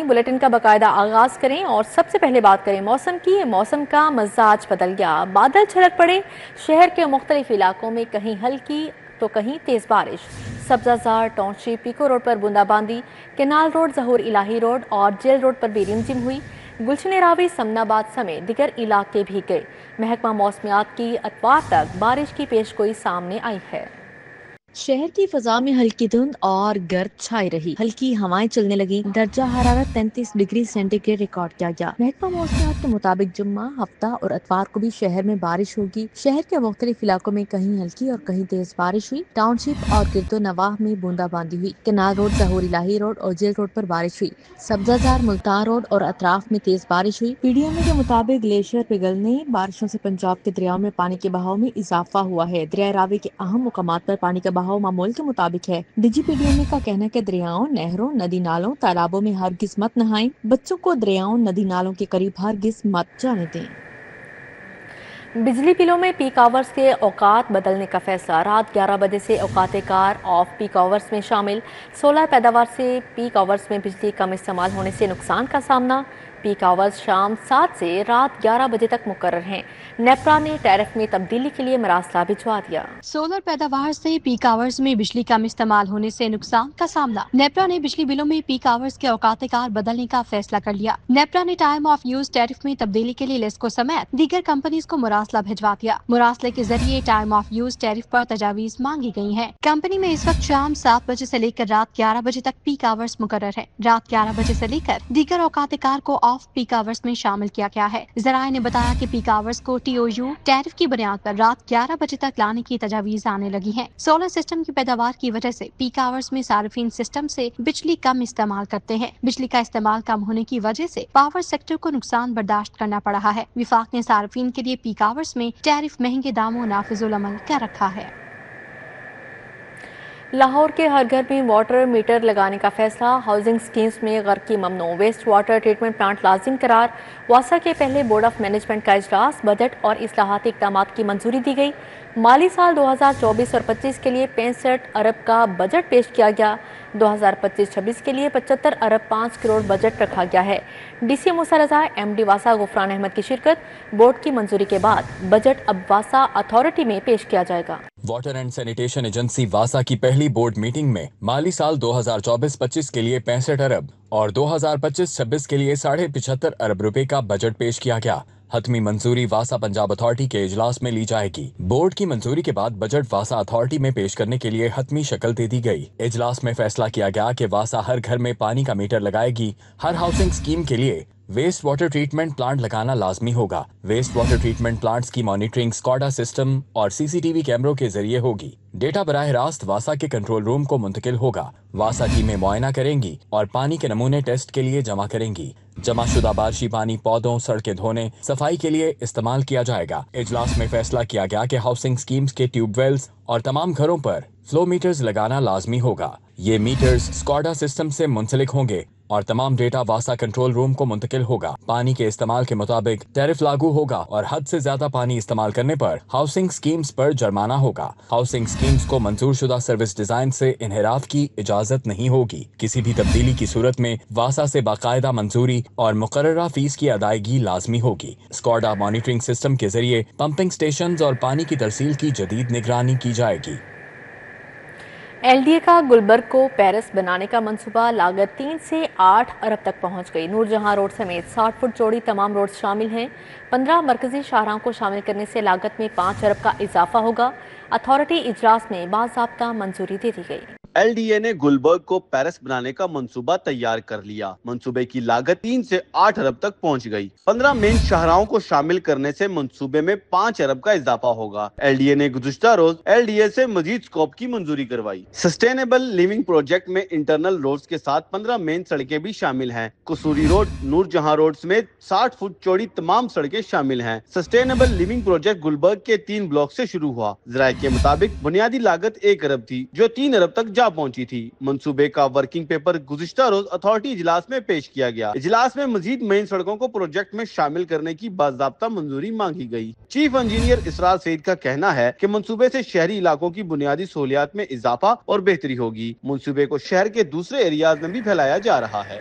Bulletin کا باقاعدہ آغاز کریں اور سب سے پہلے بات کریں موسم کی۔ موسم کا مزاج بدل گیا، بادل چھلک پڑے، شہر کے مختلف علاقوں میں کہیں ہلکی تو کہیں تیز بارش۔ سبزہ زار، ٹاؤن شپ، پیکو روڈ پر بوندا باندی، کینال روڈ، ظہور الہی روڈ اور جیل روڈ پر بھی رمجم ہوئی۔ گلشن راوی، سمنا آباد سمیت دیگر علاقے بھی گئے۔ محکمہ موسمیات کی اتوار تک بارش کی پیشگوئی سامنے آئی ہے۔ شہر کی فضا میں ہلکی دھند اور گرد چھائی رہی، ہلکی ہوائیں چلنے لگی، درجہ حرارت 33 ڈگری سینٹی گریڈ ریکارڈ کیا گیا۔ محکمہ موسمیات کے مطابق جمعہ، ہفتہ اور اتوار کو بھی شہر میں بارش ہوگی۔ شہر کے مختلف علاقوں میں کہیں ہلکی اور کہیں تیز بارش ہوئی۔ ٹاؤن شپ اور گرد و نواح میں بوندا باندی ہوئی۔ کینال روڈ، ظہور الہی روڈ اور جیل روڈ پر بارش ہوئی۔ سبزہ زار، ملتان روڈ اور اطراف میں تیز بارش ہوئی۔ پی ڈی ایم کے مطابق گلیشیئر پگھلنے، بارشوں سے پنجاب کے دریاؤں میں پانی کے بہاؤ میں اضافہ ہوا ہے۔ دریائے راوی کے اہم مقامات پر پانی کا بہاؤ معمول کے مطابق ہے۔ D G P D M کا کہنا ہے کہ دریاؤں، نہروں، ندی نالوں، تالابوں میں ہرگز مت نہائیں، بچوں کو دریاؤں، ندی نالوں کے قریب ہرگز مت جانے دیں۔ بجلی بلوں میں پیک آورز کے اوقات بدلنے کا فیصلہ، رات 11 بجے سے اوقات کار آف پیک آورز میں شامل۔ سولر پیداوار سے پیک آورز میں بجلی کم استعمال ہونے سے نقصان کا سامنا۔ پیک آورز شام 7 سے رات 11 بجے تک مقرر ہیں۔ نیپرا نے ٹیرف میں تبدیلی کے لیے مراسلہ بھجوا دیا۔ سولر پیداوار سے پیک آورز میں بجلی کم استعمال ہونے سے نقصان کا سامنا۔ نیپرا نے بجلی بلوں میں پیک آورز کے اوقات کار بدلنے کا فیصلہ کر لیا۔ نیپرا نے ٹائم آف یوز ٹیرف میں تبدیلی کے لیے لیسکو سمیت دیگر کمپنیز کو مراسلہ بھجوا دیا۔ مراسلے کے ذریعے ٹائم آف یوز ٹیرف پر تجاویز مانگی گئی ہیں۔ کمپنی میں اس وقت شام 7 بجے سے لے کر رات 11 بجے تک پیک آورز مقرر ہے۔ رات 11 بجے سے لے کر دیگر اوقات کار کو آف پیک آورز میں شامل کیا گیا ہے۔ ذرائع نے بتایا کہ پیک آورز کو ٹی او یو ٹیرف کی بنیاد پر رات 11 بجے تک لانے کی تجاویز آنے لگی ہیں۔ سولر سسٹم کی پیداوار کی وجہ سے پیک آورز میں صارفین سسٹم سے بجلی کم استعمال کرتے ہیں۔ بجلی کا استعمال کم ہونے کی وجہ سے پاور سیکٹر کو نقصان برداشت کرنا پڑ رہا ہے۔ وفاق نے صارفین کے لیے پیک آورز میں ٹیرف مہنگے داموں نافذ العمل کر رکھا ہے۔ لاہور کے ہر گھر میں واٹر میٹر لگانے کا فیصلہ، ہاؤسنگ سکیمز میں غرقی ممنوع، ویسٹ واٹر ٹریٹمنٹ پلانٹ لازم قرار۔ واسا کے پہلے بورڈ آف مینجمنٹ کا اجلاس، بجٹ اور اصلاحاتی اقدامات کی منظوری دی گئی۔ مالی سال 2024 اور 25 کے لیے 65 ارب کا بجٹ پیش کیا گیا۔ 2025-26 کے لیے 75 ارب 5 کروڑ بجٹ رکھا گیا ہے۔ ڈی سی موسیٰ رضا، ایم ڈی واسا غفران احمد کی شرکت۔ بورڈ کی منظوری کے بعد بجٹ اب واسا اتھارٹی میں پیش کیا جائے گا۔ واٹر اینڈ سینیٹیشن ایجنسی واسا کی پہلی بورڈ میٹنگ میں مالی سال 2024-25 کے لیے 65 ارب اور 2025-26 کے لیے 75.5 ارب روپے کا بجٹ پیش کیا گیا۔ حتمی منظوری واسا پنجاب اتھارٹی کے اجلاس میں لی جائے گی۔ بورڈ کی منظوری کے بعد بجٹ واسا اتھارٹی میں پیش کرنے کے لیے حتمی شکل دے دی گئی۔ اجلاس میں فیصلہ کیا گیا کہ واسا ہر گھر میں پانی کا میٹر لگائے گی۔ ہر ہاؤسنگ اسکیم کے لیے ویسٹ واٹر ٹریٹمنٹ پلانٹ لگانا لازمی ہوگا۔ ویسٹ واٹر ٹریٹمنٹ پلانٹس کی مانیٹرنگ سکاڈا سسٹم اور سی سی ٹی وی کیمروں کے ذریعے ہوگی۔ ڈیٹا براہ راست واسا کے کنٹرول روم کو منتقل ہوگا۔ واسا ٹیمیں معائنہ کریں گی اور پانی کے نمونے ٹیسٹ کے لیے جمع کریں گی۔ جمع شدہ بارشی پانی پودوں، سڑکیں دھونے، صفائی کے لیے استعمال کیا جائے گا۔ اجلاس میں فیصلہ کیا گیا کہ ہاؤسنگ اسکیمز کے ٹیوب ویلز اور تمام گھروں پر فلو میٹرز لگانا لازمی ہوگا۔ یہ میٹرز سکاڈا سسٹم سے منسلک ہوں گے اور تمام ڈیٹا واسا کنٹرول روم کو منتقل ہوگا۔ پانی کے استعمال کے مطابق ٹیرف لاگو ہوگا اور حد سے زیادہ پانی استعمال کرنے پر ہاؤسنگ اسکیمز پر جرمانہ ہوگا۔ ہاؤسنگ اسکیمز کو منظور شدہ سروس ڈیزائن سے انحراف کی اجازت نہیں ہوگی۔ کسی بھی تبدیلی کی صورت میں واسا سے باقاعدہ منظوری اور مقررہ فیس کی ادائیگی لازمی ہوگی۔ سکاڈا مانیٹرنگ سسٹم کے ذریعے پمپنگ سٹیشنز اور پانی کی ترسیل کی جدید نگرانی کی جائے گی۔ ایل ڈی اے کا گلبرگ کو پیرس بنانے کا منصوبہ، لاگت 3 سے 8 ارب تک پہنچ گئی۔ نور جہاں روڈ سمیت 60 فٹ چوڑی تمام روڈز شامل ہیں۔ 15 مرکزی شاہراہوں کو شامل کرنے سے لاگت میں 5 ارب کا اضافہ ہوگا۔ اتھارٹی اجلاس میں باضابطہ منظوری دے دی گئی۔ ایل ڈی اے نے گلبرگ کو پیرس بنانے کا منصوبہ تیار کر لیا۔ منصوبے کی لاگت 3 سے 8 ارب تک پہنچ گئی۔ 15 مین شاہراہوں کو شامل کرنے سے منصوبے میں 5 ارب کا اضافہ ہوگا۔ ایل ڈی اے نے گزشتہ روز ایل ڈی اے سے مزید سکوپ کی منظوری کروائی۔ سسٹینیبل لیونگ پروجیکٹ میں انٹرنل روڈز کے ساتھ 15 مین سڑکیں بھی شامل ہیں۔ قصوری روڈ، نور جہاں روڈ سمیت 60 فٹ چوڑی تمام سڑکیں شامل ہیں۔ سسٹینیبل لیونگ پروجیکٹ گلبرگ کے 3 بلاک سے شروع ہوا۔ ذرائع کے مطابق بنیادی لاگت 1 ارب تھی جو 3 ارب تک جا پہنچی تھی۔ منصوبے کا ورکنگ پیپر گزشتہ روز اتھارٹی اجلاس میں پیش کیا گیا۔ اجلاس میں مزید مین سڑکوں کو پروجیکٹ میں شامل کرنے کی باضابطہ منظوری مانگی گئی۔ چیف انجینئر اسرار سعید کا کہنا ہے کہ منصوبے سے شہری علاقوں کی بنیادی سہولیات میں اضافہ اور بہتری ہوگی۔ منصوبے کو شہر کے دوسرے ایریاز میں بھی پھیلایا جا رہا ہے۔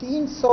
300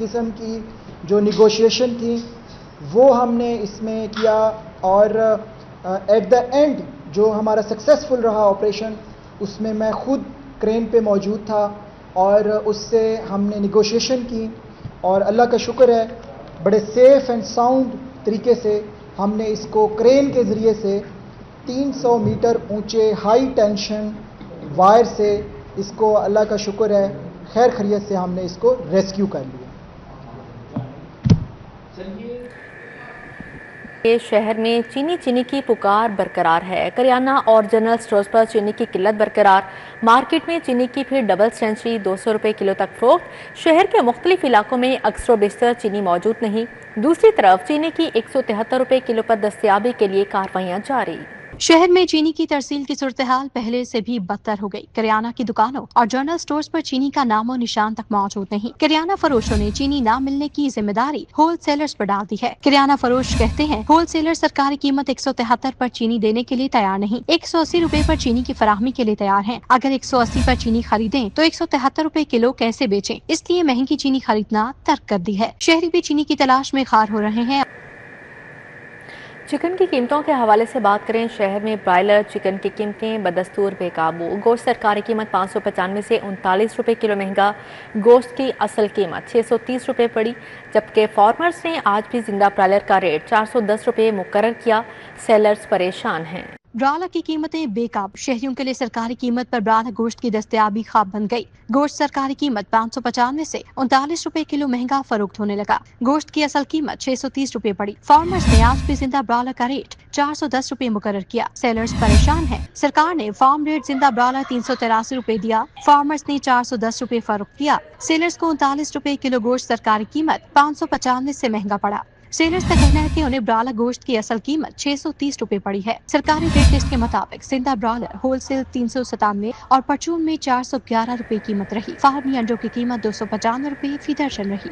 قسم کی جو نیگوشیشن تھی وہ ہم نے اس میں کیا، اور ایٹ دا اینڈ جو ہمارا سکسیزفل رہا آپریشن، اس میں میں خود کرین پہ موجود تھا اور اس سے ہم نے نیگوشیشن کی، اور اللہ کا شکر ہے بڑے سیف اینڈ ساؤنڈ طریقے سے ہم نے اس کو کرین کے ذریعے سے 300 میٹر اونچے ہائی ٹینشن وائر سے اس کو اللہ کا شکر ہے خیر خیریت سے ہم نے اس کو ریسکیو کر لیا۔ شہر میں چینی کی پکار برقرار ہے۔ کریانہ اور جنرل سٹورز پر چینی کی قلت برقرار، مارکیٹ میں چینی کی پھر ڈبل سینچری 200 روپے کلو تک فروخت۔ شہر کے مختلف علاقوں میں اکثر و بیشتر چینی موجود نہیں، دوسری طرف چینی کی 173 روپے کلو پر دستیابی کے لیے کارروائیاں جاری۔ شہر میں چینی کی ترسیل کی صورتحال پہلے سے بھی بدتر ہو گئی۔ کریانہ کی دکانوں اور جنرل سٹورز پر چینی کا نام و نشان تک موجود نہیں۔ کریانہ فروشوں نے چینی نہ ملنے کی ذمہ داری ہول سیلرز پر ڈال دی ہے۔ کریانہ فروش کہتے ہیں ہول سیلر سرکاری قیمت 173 پر چینی دینے کے لیے تیار نہیں، 180 روپے پر چینی کی فراہمی کے لیے تیار ہیں۔ اگر 180 پر چینی خریدیں تو 173 روپے کلو کیسے بیچیں، اس لیے مہنگی چینی خریدنا ترک کر دی ہے۔ شہری بھی چینی کی تلاش میں خار ہو رہے ہیں۔ چکن کی قیمتوں کے حوالے سے بات کریں، شہر میں برائلر چکن کی قیمتیں بدستور بے قابو۔ گوشت سرکاری قیمت 595 سے 39 روپے کلو مہنگا، گوشت کی اصل قیمت 630 روپے پڑی، جبکہ فارمرز نے آج بھی زندہ برائلر کا ریٹ 410 روپے مقرر کیا۔ سیلرز پریشان ہیں۔ برالر کی قیمتیں بے قابو، شہریوں کے لیے سرکاری قیمت پر برالر گوشت کی دستیابی خواب بن گئی۔ گوشت سرکاری قیمت 595 سے 39 روپے کلو مہنگا فروخت ہونے لگا، گوشت کی اصل قیمت 630 روپے پڑی۔ فارمرز نے آج بھی زندہ برالر کا ریٹ 410 روپے مقرر کیا۔ سیلرز پریشان ہیں، سرکار نے فارم ریٹ زندہ برالر 383 روپے دیا، فارمرز نے 410 روپے فروخت کیا۔ سیلرز کو 39 روپے کلو گوشت سرکاری قیمت 595 سے مہنگا پڑا۔ سیلرز کا کہنا ہے کہ انہیں برالر گوشت کی اصل قیمت 630 روپے پڑی ہے۔ سرکاری ریٹ لسٹ کے مطابق زندہ برالر ہول سیل 397 اور پرچون میں 411 روپے قیمت رہی۔ فارمی انڈوں کی قیمت 295 روپے فی درجن رہی۔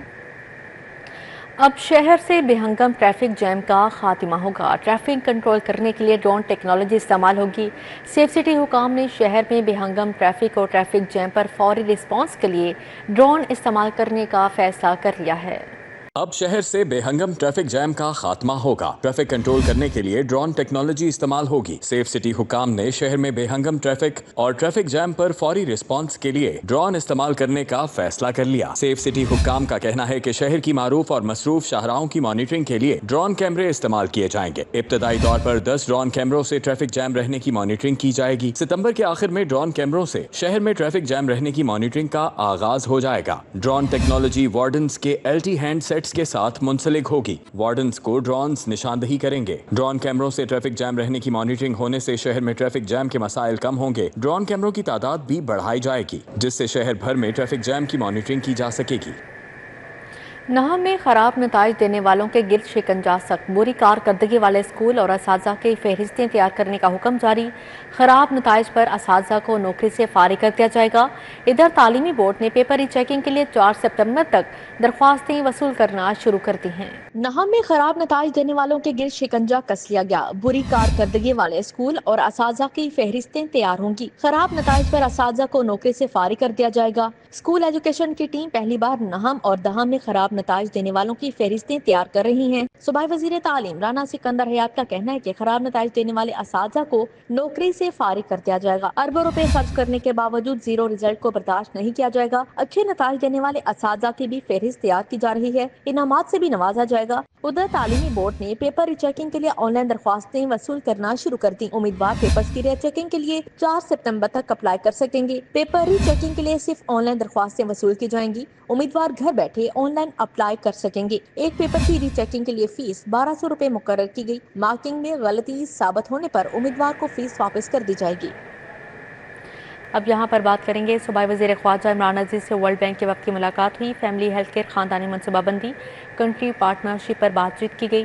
اب شہر سے بے ہنگم ٹریفک جیم کا خاتمہ ہوگا۔ ٹریفک کنٹرول کرنے کے لیے ڈرون ٹیکنالوجی استعمال ہوگی۔ سیف سٹی حکام نے شہر میں بے ہنگم ٹریفک اور ٹریفک جیم پر فوری رسپانس کے لیے ڈرون استعمال کرنے کا فیصلہ کر لیا ہے۔ اب شہر سے بے ہنگم ٹریفک جیم کا خاتمہ ہوگا۔ ٹریفک کنٹرول کرنے کے لیے ڈرون ٹیکنالوجی استعمال ہوگی۔ سیف سٹی حکام نے شہر میں بے ہنگم ٹریفک اور ٹریفک جیم پر فوری رسپانس کے لیے ڈرون استعمال کرنے کا فیصلہ کر لیا۔ سیف سٹی حکام کا کہنا ہے کہ شہر کی معروف اور مصروف شاہراہوں کی مانیٹرنگ کے لیے ڈرون کیمرے استعمال کیے جائیں گے۔ ابتدائی طور پر 10 ڈرون کیمروں سے ٹریفک جیم رہنے کی مانیٹرنگ کی جائے گی۔ ستمبر کے آخر میں ڈرون کیمروں سے شہر میں ٹریفک جیم رہنے کی مانیٹرنگ کا آغاز ہو جائے گا۔ ڈرون ٹیکنالوجی وارڈنز کے LT ہینڈ سیٹس کے ساتھ منسلک ہوگی۔ وارڈنز کو ڈرونز نشاندہی کریں گے۔ ڈرون کیمروں سے ٹریفک جیم رہنے کی مانیٹرنگ ہونے سے شہر میں ٹریفک جیم کے مسائل کم ہوں گے۔ ڈرون کیمروں کی تعداد بھی بڑھائی جائے گی، جس سے شہر بھر میں ٹریفک جیم کی مانیٹرنگ کی جا سکے گی۔ نہم میں خراب نتائج دینے والوں کے گرد شکنجہ سخت، بری کارکردگی والے اسکول اور اساتذہ کی فہرستیں تیار کرنے کا حکم جاری۔ خراب نتائج پر اساتذہ کو نوکری سے فارغ کر دیا جائے گا۔ ادھر تعلیمی بورڈ نے پیپر ری چیکنگ کے لیے 4 سپتمبر تک درخواستیں وصول کرنا شروع کر دی ہیں۔ نہم میں خراب نتائج دینے والوں کے گرد شکنجہ کس لیا گیا، بری کارکردگی والے اسکول اور اساتذہ کی فہرستیں تیار ہوں گی۔ خراب نتائج پر اساتذہ کو نوکری سے فارغ کر دیا جائے گا۔ اسکول ایجوکیشن کی ٹیم پہلی بار نہم اور دہم میں خراب نتائج دینے والوں کی فہرستیں تیار کر رہی ہیں۔ صوبائی وزیر تعلیم رانا سکندر حیات کا کہنا ہے کہ خراب نتائج دینے والے اساتذہ کو نوکری سے فارغ کر دیا جائے گا۔ اربوں روپے خرچ کرنے کے باوجود زیرو رزلٹ کو برداشت نہیں کیا جائے گا۔ اچھے نتائج دینے والے اساتذہ کی بھی فہرست تیار کی جا رہی ہے، انعامات سے بھی نوازا جائے گا۔ ادھر تعلیمی بورڈ نے پیپر ری چیکنگ کے لیے آن لائن درخواستیں وصول کرنا شروع کر دی۔ امیدوار پیپرز کی ری چیکنگ کے لیے 4 سپتمبر تک اپلائی کر سکیں گے۔ پیپر ری چیکنگ کے لیے صرف آن لائن درخواستیں وصول کی جائیں گی۔ امیدوار گھر بیٹھے آن لائن اپلائی کر سکیں گے۔ ایک پیپر کی ری چیکنگ کے لیے فیس 1200 روپے مقرر کی گئی۔ مارکنگ میں غلطی ثابت ہونے پر امیدوار کو فیس واپس کر دی جائے گی۔ اب یہاں پر بات کریں گے، صوبائی وزیر خارجہ عمران عزیز سے ورلڈ بینک کے وقت کی ملاقات ہوئی۔ فیملی ہیلتھ کیئر، خاندانی منصوبہ بندی، کنٹری پارٹنرشپ پر بات چیت کی گئی۔